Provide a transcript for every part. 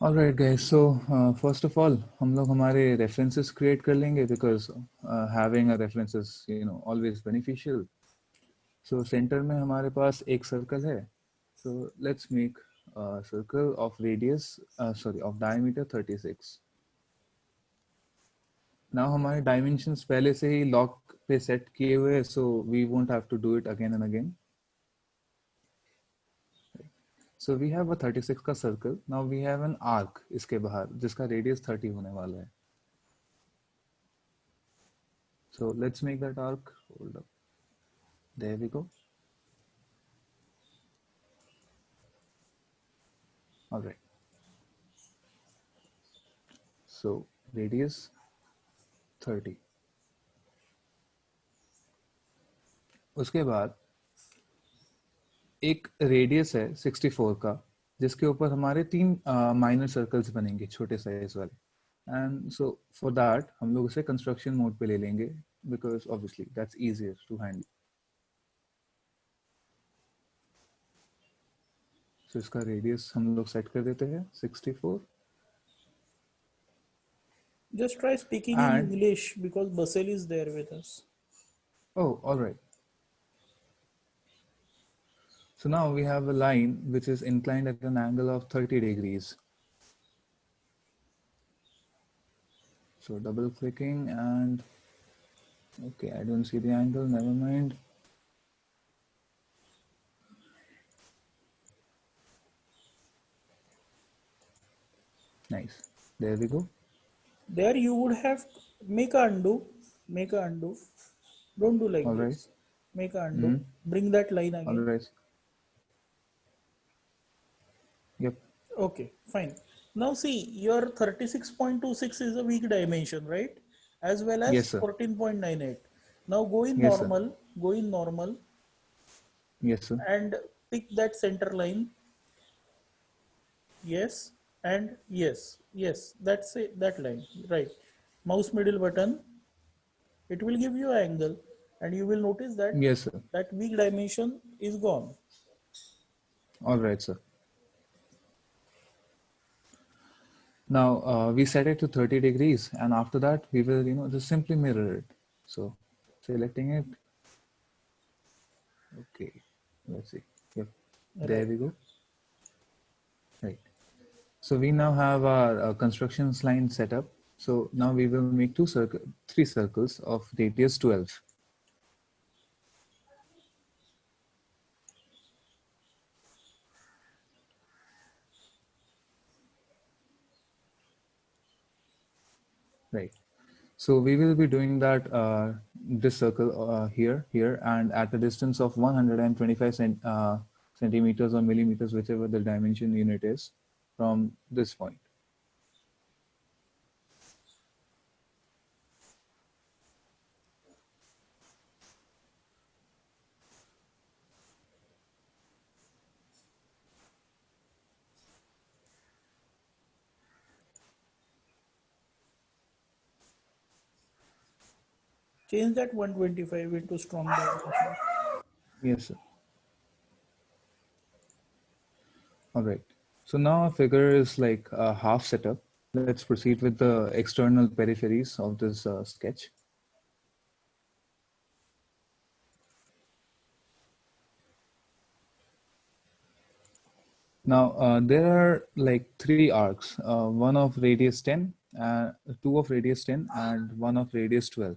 All right guys, so first of all हम लोग हमारे references create कर लेंगे because having a reference is always beneficial. So center में हमारे पास एक circle है. So let's make a circle of radius of diameter 36. Now हमारे dimensions पहले से ही log पे set किए हुए हैं, so we won't have to do it again and again. So we have a 36 का circle. Now we have an arc इसके बाहर जिसका radius 30 होने वाला है. So let's make that arc. Hold up. There we go. All right. So radius 30. उसके बाद एक रेडियस है 64 का जिसके ऊपर हमारे तीन माइनर सर्कल्स बनेंगे छोटे साइज वाले. एंड सो फॉर दैट हम लोग उसे कंस्ट्रक्शन मोड पे ले लेंगे because obviously that's easier to handle. So इसका रेडियस हम लोग सेट कर देते हैं 64. Just try speaking in And English because Basel is there with us. oh, all right. So now we have a line which is inclined at an angle of 30 degrees. So double clicking and okay, I don't see the angle, never mind. Nice. There we go. There you would have make a undo. Don't do like All right. this. Make a undo. Bring that line All again. right. Yep. Okay, fine. Now see, your 36.26 is a weak dimension, right? As well as Yes, sir. 14.98. Now go in Yes, sir. normal Yes, sir. and pick that center line. Yes, and yes, that's it, that line, right? Mouse middle button, it will give you an angle and you will notice that Yes, sir. that weak dimension is gone. All right, sir. Now we set it to 30 degrees, and after that we will, just simply mirror it. So selecting it. Okay. Let's see. Yep. There Right. we go. Right. So we now have our constructions line set up. So now we will make three circles of radius 12. Right. So we will be doing that this circle here, and at a distance of 125 centimeters or millimeters, whichever the dimension unit is, from this point. Change that 125 into strong dimension. Yes, sir. All right. So now our figure is like half set up. Let's proceed with the external peripheries of this sketch. Now there are like three arcs, one of radius 10, two of radius 10, and one of radius 12.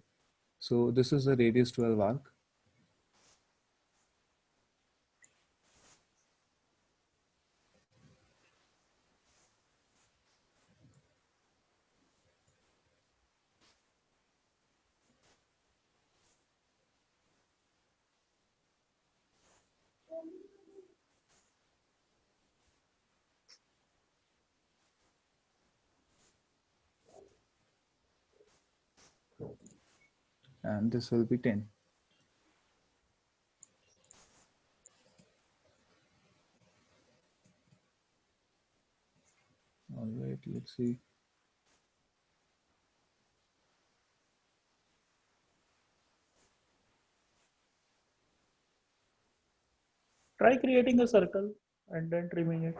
So this is the radius 12 arc. And this will be 10. All right, let's see. Try creating a circle and then trimming it.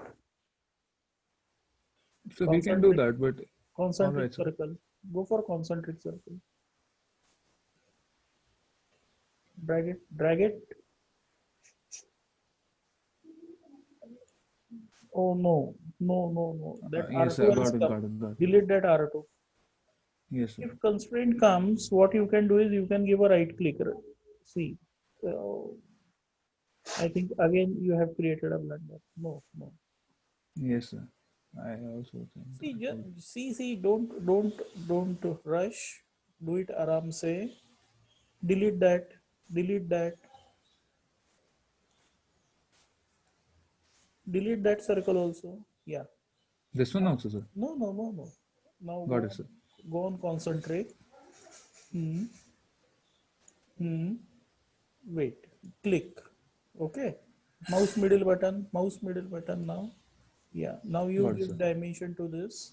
So we can do Concentric, that, but all concentric right, sir. circle. Go for concentric circle. Drag it, drag it. Oh no, no, no, no. That Yes, sir. R2 has Got it. come. Got it. Got it. Delete that R2. Yes, sir. If constraint comes, what you can do is you can give a right click. See, uh, I think again you have created a blunder. No, no. Yes, sir. I also think See, that. don't rush. Do it aram say. Delete that. Delete that. Delete that circle also. Yeah. This one Now, also, sir. no, no, no, no. Now Got it, sir. go on concentrate. Hmm. Hmm. Wait. Click. Okay. Mouse middle button now. Yeah. Now you Got it, give sir. dimension to this.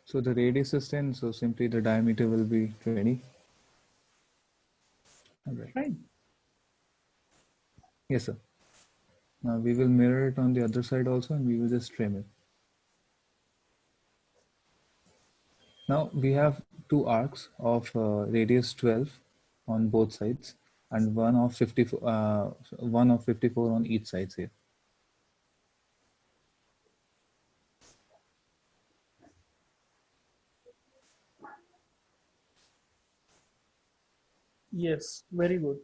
So the radius is 10, so simply the diameter will be 20. All right. Fine. Yes, sir. Now we will mirror it on the other side also, and we will just trim it. Now we have two arcs of radius 12 on both sides, and one of 54 on each side here. Yes. Very good.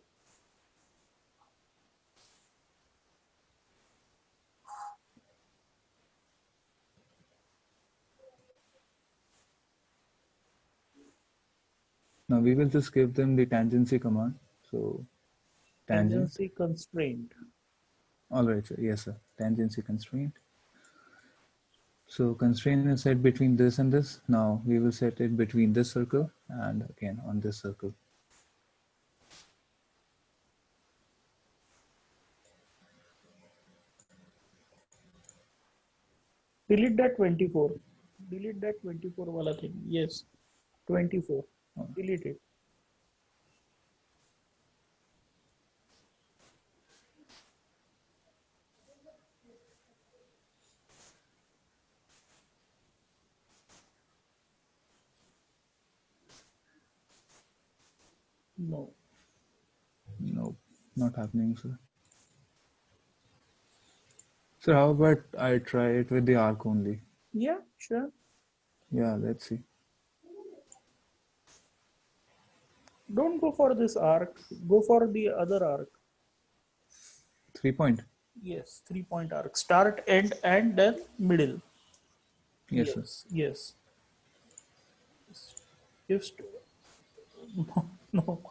Now we will just give them the tangency command. So tangent. Tangency constraint. All right, sir. Yes, sir. Tangency constraint. So constraint is set between this and this. Now we will set it between this circle and again on this circle. Delete that 24. Delete that 24 wala thing. Yes. 24. Delete it. No. No, not happening, sir. So how about I try it with the arc only? Yeah, sure. Yeah, let's see. Don't go for this arc. Go for the other arc. 3 point. Yes, 3 point arc. Start, end, and then middle. Yes, sir. Yes, yes. Just no, no.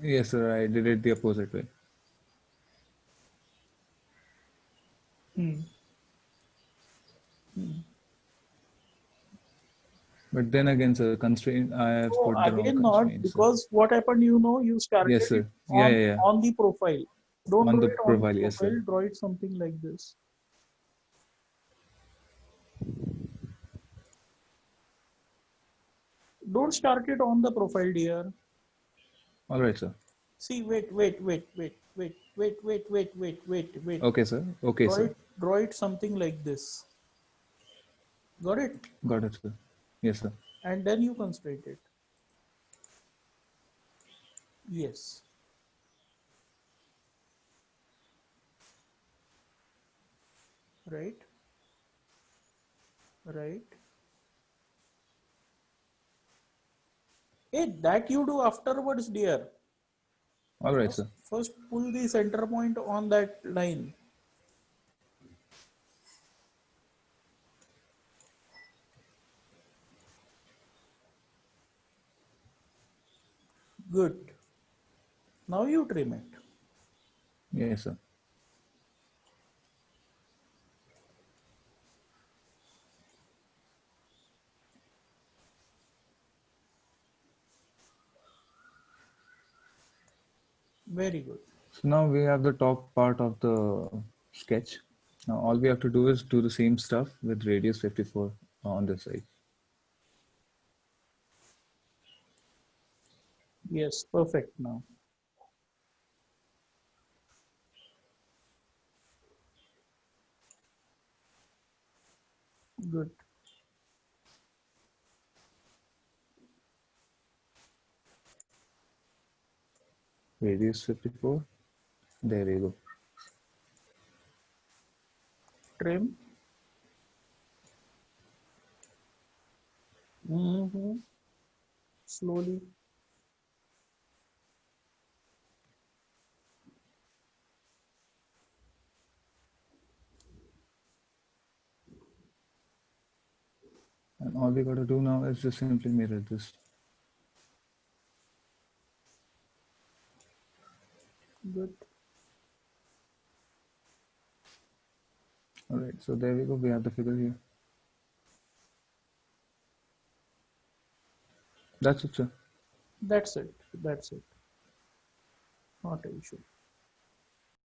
Yes, sir. I did it the opposite way. Hmm. But then again, sir, constraint. I have So put the wrong again, not constraint, sir. because what happened, you Yes, started it sir. Yeah, yeah, yeah. on the profile. Don't On draw the it on the profile, yes, profile. sir. Draw it something like this. Don't start it on the profile, dear. All right, sir. See, wait. Okay, sir. Okay, sir. Draw it something like this. Got it? Got it, sir. Yes, sir. And then you constrain it. Yes. Right? Right? Hey, that you do afterwards, dear. All right, sir. First pull the center point on that line. Good. Now you trim it. Yes, sir. Very good. So now we have the top part of the sketch. Now all we have to do is do the same stuff with radius 54 on this side. Yes, perfect now. Good. Radius 54. There you go. Trim. Slowly. And all we got to do now is just simply mirror this. Good. All right, so there we go. We have the figure here. That's it, sir. That's it. That's it. Not an issue.